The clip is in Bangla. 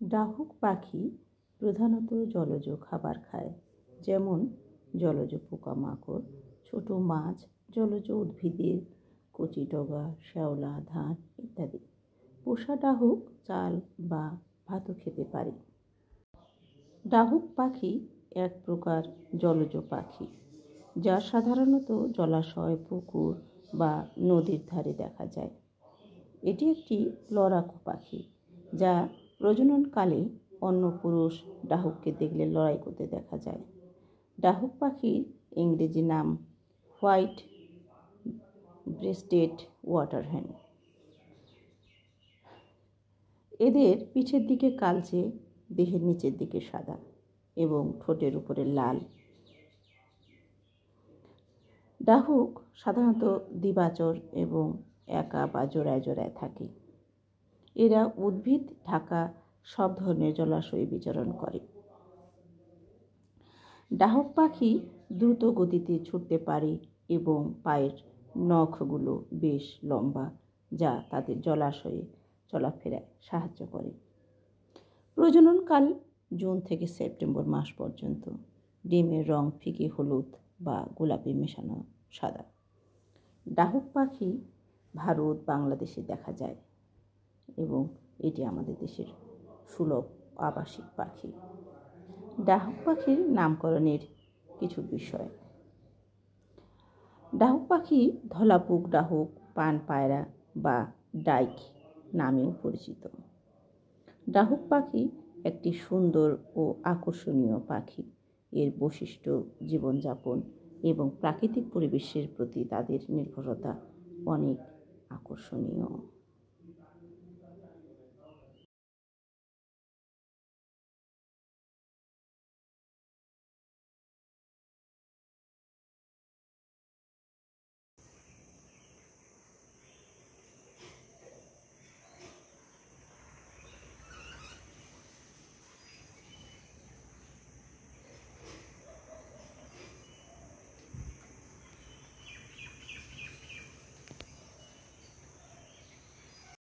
ডাহুক পাখি প্রধানত জলজ খাবার খায়, যেমন জলজ পোকামাকড়, ছোট মাছ, জলজ উদ্ভিদের কচি ডগা, শ্যাওলা, ধান ইত্যাদি। পোষা ডাহুক চাল বা ভাতও খেতে পারে। ডাহুক পাখি এক প্রকার জলজ পাখি, যা সাধারণত জলাশয়, পুকুর বা নদীর ধারে দেখা যায়। এটি একটি লড়াকু পাখি, যা প্রজননকালে অন্য পুরুষ ডাহুককে দেখলে লড়াই করতে দেখা যায়। ডাহুক পাখির ইংরেজি নাম হোয়াইট ব্রেস্টেড ওয়াটার হেন। এদের পিঠের দিকে কালচে, দেহের নিচের দিকে সাদা এবং ঠোঁটের উপরে লাল। ডাহুক সাধারণত দ্বিবাচর এবং একা বা জোড়ায় জোড়ায় থাকে। এরা উদ্ভিদ ঢাকা সব ধরনের জলাশয়ে বিচরণ করে। ডাহুক পাখি দ্রুত গতিতে ছুটতে পারে এবং পায়ের নখগুলো বেশ লম্বা, যা তাদের জলাশয়ে চলাফেরায় সাহায্য করে। প্রজননকাল জুন থেকে সেপ্টেম্বর মাস পর্যন্ত। ডিমের রং ফিকে হলুদ বা গোলাপি মেশানো সাদা। ডাহুক পাখি ভারত, বাংলাদেশে দেখা যায় এবং এটি আমাদের দেশের সুলভ আবাসিক পাখি। ডাহুক পাখির নামকরণের কিছু বিষয়। ডাহুক পাখি ধলাপুক ডাহুক, পান পায়রা বা ডাইক নামেও পরিচিত। ডাহুক পাখি একটি সুন্দর ও আকর্ষণীয় পাখি। এর বৈশিষ্ট্য, জীবনযাপন এবং প্রাকৃতিক পরিবেশের প্রতি তাদের নির্ভরতা অনেক আকর্ষণীয়।